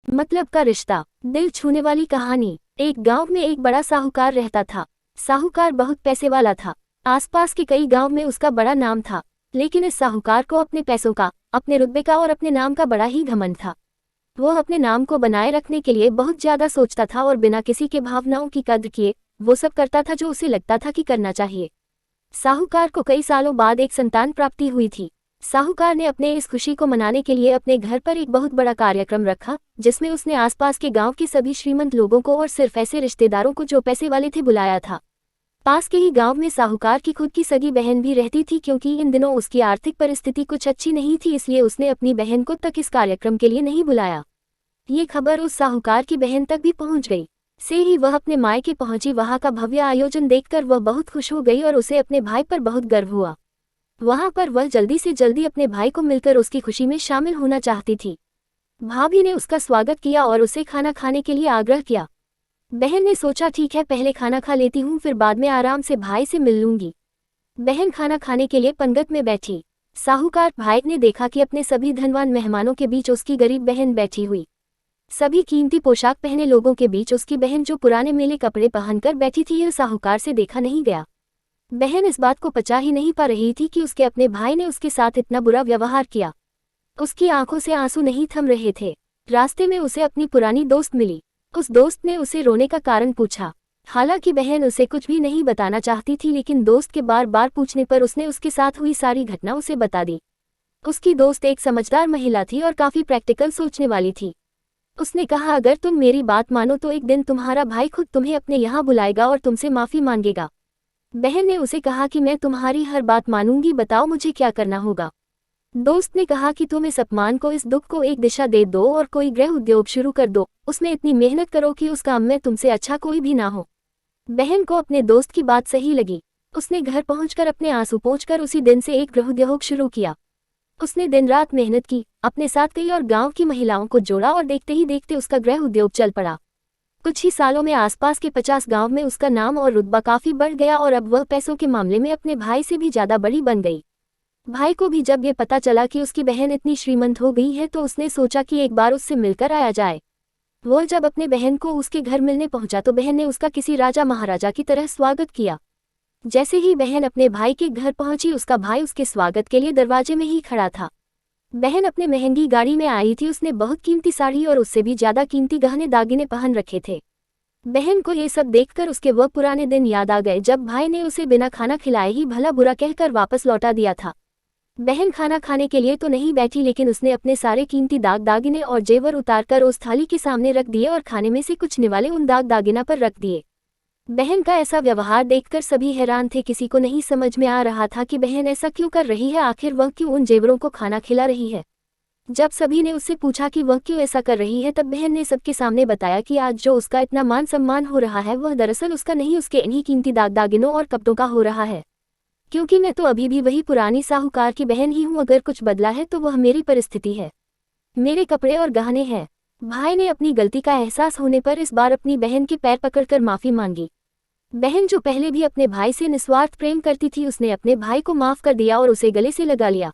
मतलब का रिश्ता, दिल छूने वाली कहानी। एक गांव में एक बड़ा साहूकार रहता था। साहूकार बहुत पैसे वाला था। आसपास के कई गांव में उसका बड़ा नाम था। लेकिन इस साहूकार को अपने पैसों का, अपने रुतबे का और अपने नाम का बड़ा ही घमंड था। वो अपने नाम को बनाए रखने के लिए बहुत ज्यादा सोचता था और बिना किसी के भावनाओं की कद्र किए वो सब करता था जो उसे लगता था कि करना चाहिए। साहूकार को कई सालों बाद एक संतान प्राप्ति हुई थी। साहूकार ने अपने इस खुशी को मनाने के लिए अपने घर पर एक बहुत बड़ा कार्यक्रम रखा, जिसमें उसने आसपास के गांव के सभी श्रीमंत लोगों को और सिर्फ ऐसे रिश्तेदारों को जो पैसे वाले थे बुलाया था। पास के ही गांव में साहूकार की खुद की सगी बहन भी रहती थी। क्योंकि इन दिनों उसकी आर्थिक परिस्थिति कुछ अच्छी नहीं थी, इसलिए उसने अपनी बहन को तक इस कार्यक्रम के लिए नहीं बुलाया। ये खबर उस साहूकार की बहन तक भी पहुंच गई। से ही वह अपने मायके पहुंची। वहां का भव्य आयोजन देखकर वह बहुत खुश हो गई और उसे अपने भाई पर बहुत गर्व हुआ। वहां पर वह जल्दी से जल्दी अपने भाई को मिलकर उसकी खुशी में शामिल होना चाहती थी। भाभी ने उसका स्वागत किया और उसे खाना खाने के लिए आग्रह किया। बहन ने सोचा ठीक है, पहले खाना खा लेती हूँ, फिर बाद में आराम से भाई से मिल लूंगी। बहन खाना खाने के लिए पंगत में बैठी। साहूकार भाई ने देखा कि अपने सभी धनवान मेहमानों के बीच उसकी गरीब बहन बैठी हुई। सभी कीमती पोशाक पहने लोगों के बीच उसकी बहन जो पुराने मेले कपड़े पहनकर बैठी थी, यह साहूकार से देखा नहीं गया। बहन इस बात को पचा ही नहीं पा रही थी कि उसके अपने भाई ने उसके साथ इतना बुरा व्यवहार किया। उसकी आंखों से आंसू नहीं थम रहे थे। रास्ते में उसे अपनी पुरानी दोस्त मिली। उस दोस्त ने उसे रोने का कारण पूछा। हालांकि बहन उसे कुछ भी नहीं बताना चाहती थी, लेकिन दोस्त के बार बार पूछने पर उसने उसके साथ हुई सारी घटना उसे बता दी। उसकी दोस्त एक समझदार महिला थी और काफी प्रैक्टिकल सोचने वाली थी। उसने कहा, अगर तुम मेरी बात मानो तो एक दिन तुम्हारा भाई खुद तुम्हें अपने यहाँ बुलाएगा और तुमसे माफी मांगेगा। बहन ने उसे कहा कि मैं तुम्हारी हर बात मानूंगी, बताओ मुझे क्या करना होगा। दोस्त ने कहा कि तुम इस अपमान को, इस दुख को एक दिशा दे दो और कोई गृह उद्योग शुरू कर दो। उसमें इतनी मेहनत करो कि उस काम में तुमसे अच्छा कोई भी ना हो। बहन को अपने दोस्त की बात सही लगी। उसने घर पहुंचकर अपने आंसू पोंछकर उसी दिन से एक गृह उद्योग शुरू किया। उसने दिन रात मेहनत की, अपने साथ गई और गांव की महिलाओं को जोड़ा और देखते ही देखते उसका गृह उद्योग चल पड़ा। कुछ ही सालों में आसपास के 50 गांव में उसका नाम और रुतबा काफी बढ़ गया और अब वह पैसों के मामले में अपने भाई से भी ज्यादा बड़ी बन गई। भाई को भी जब ये पता चला कि उसकी बहन इतनी श्रीमंत हो गई है तो उसने सोचा कि एक बार उससे मिलकर आया जाए। वो जब अपने बहन को उसके घर मिलने पहुंचा तो बहन ने उसका किसी राजा महाराजा की तरह स्वागत किया। जैसे ही बहन अपने भाई के घर पहुंची, उसका भाई उसके स्वागत के लिए दरवाजे में ही खड़ा था। बहन अपने महंगी गाड़ी में आई थी। उसने बहुत कीमती साड़ी और उससे भी ज्यादा कीमती गहने दागिने पहन रखे थे। बहन को ये सब देखकर उसके वह पुराने दिन याद आ गए जब भाई ने उसे बिना खाना खिलाए ही भला बुरा कहकर वापस लौटा दिया था। बहन खाना खाने के लिए तो नहीं बैठी, लेकिन उसने अपने सारे कीमती दागिने और जेवर उतारकर उस थाली के सामने रख दिए और खाने में से कुछ निवाले उन दागिना पर रख दिए। बहन का ऐसा व्यवहार देखकर सभी हैरान थे। किसी को नहीं समझ में आ रहा था कि बहन ऐसा क्यों कर रही है, आखिर वह क्यों उन जेवरों को खाना खिला रही है। जब सभी ने उससे पूछा कि वह क्यों ऐसा कर रही है, तब बहन ने सबके सामने बताया कि आज जो उसका इतना मान सम्मान हो रहा है वह दरअसल उसका नहीं, उसके इन्हीं कीमती दागिनों और कपड़ों का हो रहा है। क्योंकि मैं तो अभी भी वही पुरानी साहूकार की बहन ही हूँ, अगर कुछ बदला है तो वह मेरी परिस्थिति है, मेरे कपड़े और गहने हैं। भाई ने अपनी गलती का एहसास होने पर इस बार अपनी बहन के पैर पकड़कर माफी मांगी। बहन जो पहले भी अपने भाई से निस्वार्थ प्रेम करती थी, उसने अपने भाई को माफ कर दिया और उसे गले से लगा लिया।